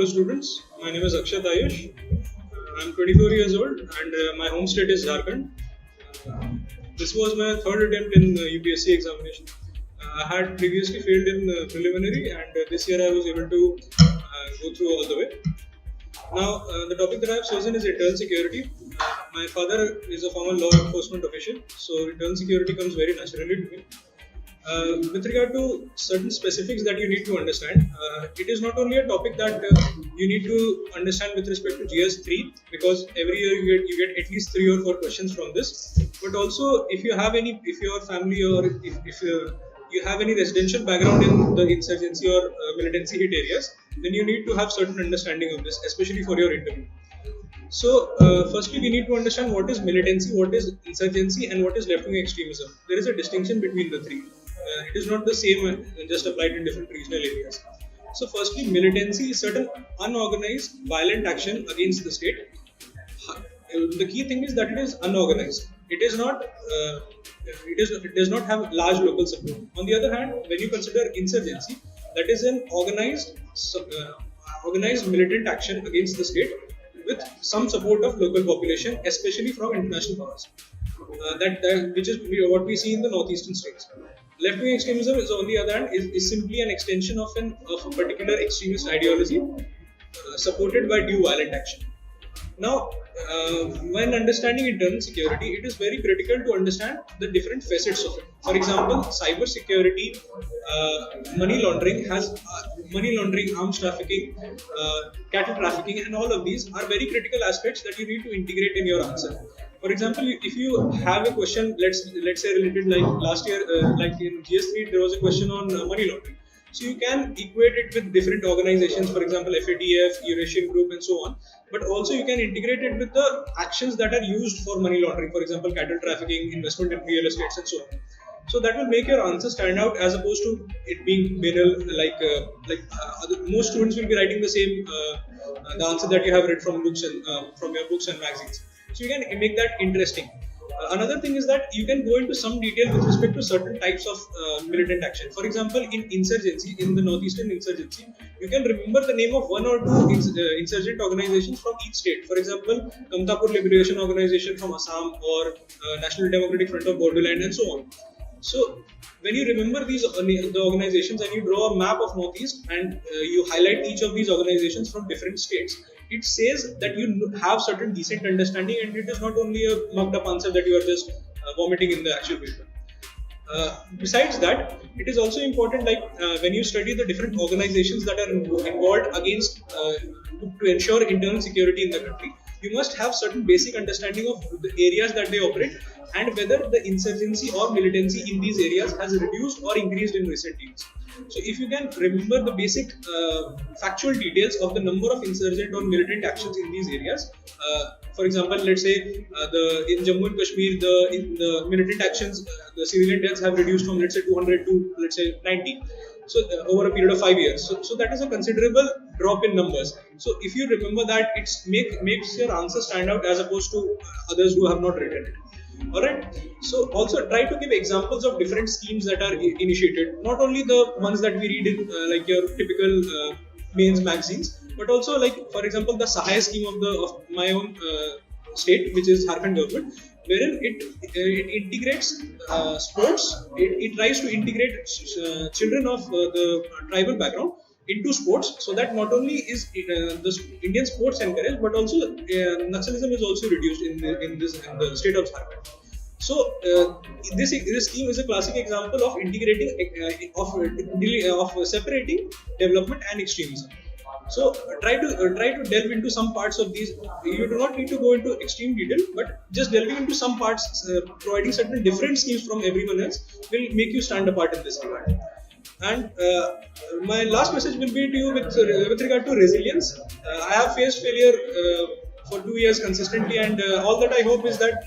Hello students, my name is Akshat Ayush. I'm 24 years old and my home state is Jharkhand. This was my third attempt in UPSC examination. I had previously failed in preliminary and this year I was able to go through all the way. Now the topic that I have chosen is internal security. My father is a former law enforcement official, so internal security comes very naturally to me. With regard to certain specifics that you need to understand, it is not only a topic that you need to understand with respect to GS 3, because every year you get at least 3 or 4 questions from this, but also if your family or if you have any residential background in the insurgency or militancy hit areas, then you need to have certain understanding of this, especially for your interview. So, firstly, we need to understand what is militancy, what is insurgency, and what is left-wing extremism. There is a distinction between the three. It is not the same, just applied in different regional areas. So, firstly, militancy is certain unorganized, violent action against the state. The key thing is that it is unorganized. It is not. It does not have large local support. On the other hand, when you consider insurgency, that is an organized militant action against the state, with some support of local population, especially from international powers. Which is what we see in the northeastern states. Left-wing extremism, on the other hand, is simply an extension of a particular extremist ideology supported by due violent action. Now, when understanding internal security, it is very critical to understand the different facets of it. For example, cyber security, money laundering, arms trafficking, cattle trafficking, and all of these are very critical aspects that you need to integrate in your answer. For example, if you have a question, let's say related, like last year, like in GS3, there was a question on money laundering. So you can equate it with different organizations, for example, FATF, Eurasian Group, and so on. But also you can integrate it with the actions that are used for money laundering, for example, cattle trafficking, investment in real estates, and so on. So that will make your answer stand out as opposed to it being banal, most students will be writing the same the answer that you have read from books and from your books and magazines. So you can make that interesting. Another thing is that you can go into some detail with respect to certain types of militant action. For example, in insurgency, in the northeastern insurgency, you can remember the name of one or two insurgent organizations from each state. For example, Kamtapur Liberation Organization from Assam, or National Democratic Front of Borderland, and so on. So when you remember the organizations and you draw a map of Northeast and you highlight each of these organizations from different states, it says that you have certain decent understanding, and it is not only a mucked up answer that you are just vomiting in the actual paper. Besides that, it is also important, when you study the different organizations that are involved against to ensure internal security in the country, you must have certain basic understanding of the areas that they operate and whether the insurgency or militancy in these areas has reduced or increased in recent years. So if you can remember the basic factual details of the number of insurgent or militant actions in these areas, for example, let's say in Jammu and Kashmir, the militant actions, the civilian deaths have reduced from, let's say, 200 to, let's say, 90. So over a period of 5 years. So that is a considerable drop in numbers. So if you remember that, it makes your answer stand out as opposed to others who have not written it. Alright. So also try to give examples of different schemes that are initiated. Not only the ones that we read in like your typical mains magazines, but also, like, for example, the Sahaya scheme of my own state, which is Jharkhand government, wherein it integrates sports. It tries to integrate children of the tribal background into sports, so that not only is the Indian sports encouraged, but also Naxalism is also reduced in the state of Jharkhand. So this scheme is a classic example of integrating of separating development and extremism. So try to delve into some parts of these. You do not need to go into extreme detail, but just delving into some parts, providing certain different schemes from everyone else will make you stand apart in this regard. And my last message will be to you with regard to resilience. I have faced failure for 2 years consistently, and all that I hope is that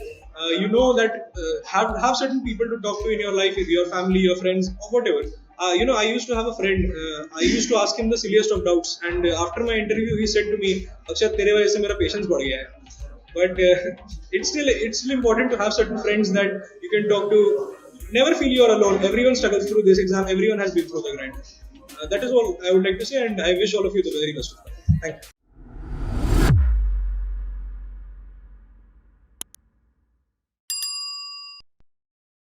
you know that have certain people to talk to in your life, your family, your friends, or whatever. I used to have a friend. I used to ask him the silliest of doubts, and after my interview, he said to me, "Akshat, tere wajah se mera patience बढ़ गया है." But it's still important to have certain friends that you can talk to. Never feel you are alone. Everyone struggles through this exam. Everyone has been through the grind. That is all I would like to say, and I wish all of you the very best of luck. Thank you.